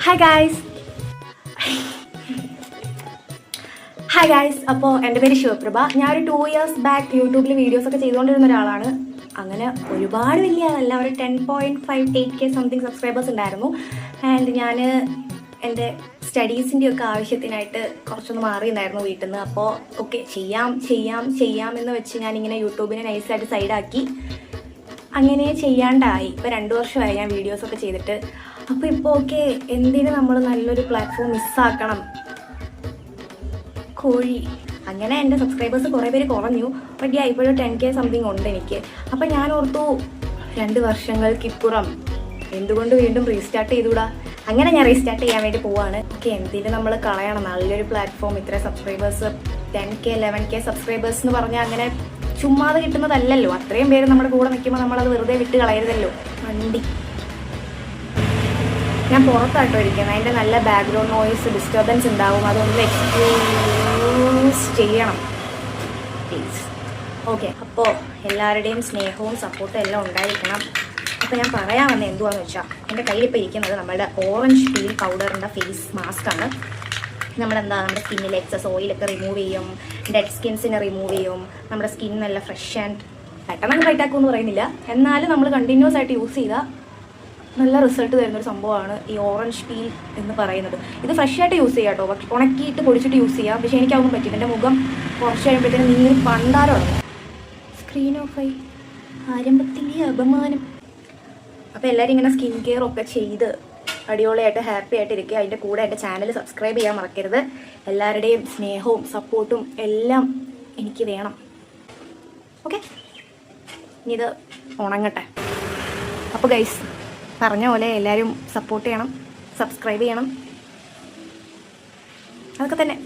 Hi guys, അപ്പോൾ എൻ്റെ പേര് ശിവപ്രഭ. ഞാനൊരു 2 years ബാക്ക് യൂട്യൂബിൽ വീഡിയോസൊക്കെ ചെയ്തുകൊണ്ടിരുന്ന ഒരാളാണ്. അങ്ങനെ ഒരുപാട് വലിയ ആളല്ല, ഒരു 10.58K സംതിങ് സബ്സ്ക്രൈബേഴ്സ് ഉണ്ടായിരുന്നു. ആൻഡ് ഞാൻ എൻ്റെ സ്റ്റഡീസിൻ്റെയൊക്കെ ആവശ്യത്തിനായിട്ട് കുറച്ചൊന്ന് മാറിയിട്ടുണ്ടായിരുന്നു വീട്ടിൽ നിന്ന്. അപ്പോൾ ഓക്കെ ചെയ്യാം എന്ന് വെച്ച് ഞാനിങ്ങനെ യൂട്യൂബിനെ നൈസായിട്ട് സൈഡാക്കി അങ്ങനെ ചെയ്യാണ്ടായി. ഇപ്പോൾ 2 വർഷമായി ഞാൻ വീഡിയോസൊക്കെ ചെയ്തിട്ട്. അപ്പോൾ ഇപ്പോൾ ഓക്കെ, എന്തിനു നമ്മൾ നല്ലൊരു പ്ലാറ്റ്ഫോം മിസ്സാക്കണം, കോഴി. അങ്ങനെ എൻ്റെ സബ്സ്ക്രൈബേഴ്സ് കുറേ പേര് കുറഞ്ഞു. ബട്ട് ഇപ്പോഴും 10K സംതിങ് ഉണ്ട് എനിക്ക്. അപ്പം ഞാൻ ഓർത്തു 2 വർഷങ്ങൾക്കിപ്പുറം എന്തുകൊണ്ട് വീണ്ടും റീസ്റ്റാർട്ട് ചെയ്തുകൂടാ. അങ്ങനെ ഞാൻ റീസ്റ്റാർട്ട് ചെയ്യാൻ വേണ്ടി പോവാണ്. ഓക്കെ, എന്തിന് നമ്മൾ കളയണം നല്ലൊരു പ്ലാറ്റ്ഫോം. ഇത്ര സബ്സ്ക്രൈബേഴ്സ് 10K 11K സബ്സ്ക്രൈബേഴ്സ് എന്ന് പറഞ്ഞാൽ അങ്ങനെ ചുമ്മാതെ കിട്ടുന്നതല്ലല്ലോ. അത്രയും പേര് നമ്മുടെ കൂടെ നിൽക്കുമ്പോൾ നമ്മളത് വെറുതെ വിട്ട് കളയരുതല്ലോ. വണ്ടി ഞാൻ പുറത്താട്ടോ ഇരിക്കുന്നത്, അതിൻ്റെ നല്ല ബാക്ക്ഗ്രൗണ്ട് നോയ്സ് ഡിസ്റ്റർബൻസ് ഉണ്ടാവും. അതൊന്ന് എക്സ്ക്യൂസ് ചെയ്യണം പ്ലീസ്. ഓക്കെ, അപ്പോൾ എല്ലാവരുടെയും സ്നേഹവും സപ്പോർട്ടും എല്ലാം ഉണ്ടായിരിക്കണം. അപ്പോൾ ഞാൻ പറയാൻ വന്നത് എന്തുവാന്ന് വെച്ചാൽ, എൻ്റെ കയ്യിലിപ്പോൾ ഇരിക്കുന്നത് നമ്മുടെ ഓറഞ്ച് പീൽ പൗഡറിൻ്റെ ഫേസ് മാസ്കാണ്. നമ്മുടെ സ്കിന്നിലെ എക്സസ് ഓയിലൊക്കെ റിമൂവ് ചെയ്യും, ഡെഡ് സ്കിൻസിനെ റിമൂവ് ചെയ്യും. നമ്മുടെ സ്കിൻ നല്ല ഫ്രഷ് ആൻഡ് പെട്ടെന്ന് ബ്രൈറ്റ് ആക്കുമെന്ന് പറയുന്നില്ല, എന്നാലും നമ്മൾ കണ്ടിന്യൂസ് ആയിട്ട് യൂസ് ചെയ്താൽ നല്ല റിസൾട്ട് തരുന്നൊരു സംഭവമാണ് ഈ ഓറഞ്ച് പീൽ എന്ന് പറയുന്നത്. ഇത് ഫ്രഷ് ആയിട്ട് യൂസ് ചെയ്യാം കേട്ടോ, പക്ഷെ ഉണക്കിയിട്ട് പൊടിച്ചിട്ട് യൂസ് ചെയ്യാം. പക്ഷേ എനിക്കതൊന്നും പറ്റില്ല, എൻ്റെ മുഖം കുറച്ച് കഴിയുമ്പോഴത്തേനും നീര് പണ്ടാരം തുടങ്ങും. സ്ക്രീൻ ഓഫായി, ആരംഭത്തിലെ അപമാനം. അപ്പോൾ എല്ലാവരും ഇങ്ങനെ സ്കിൻ കെയർ ഒക്കെ ചെയ്ത് അടിപൊളിയായിട്ട് ഹാപ്പി ആയിട്ട് ഇരിക്കുക. അതിൻ്റെ കൂടെ എൻ്റെ ചാനൽ സബ്സ്ക്രൈബ് ചെയ്യാൻ മറക്കരുത്. എല്ലാവരുടെയും സ്നേഹവും സപ്പോർട്ടും എല്ലാം എനിക്ക് വേണം. ഓക്കെ, ഇനി ഇത് ഉണങ്ങട്ടെ. അപ്പോൾ ഗൈസ്, പറഞ്ഞ പോലെ എല്ലാവരും സപ്പോർട്ട് ചെയ്യണം, സബ്സ്ക്രൈബ് ചെയ്യണം, അതൊക്കെ തന്നെ.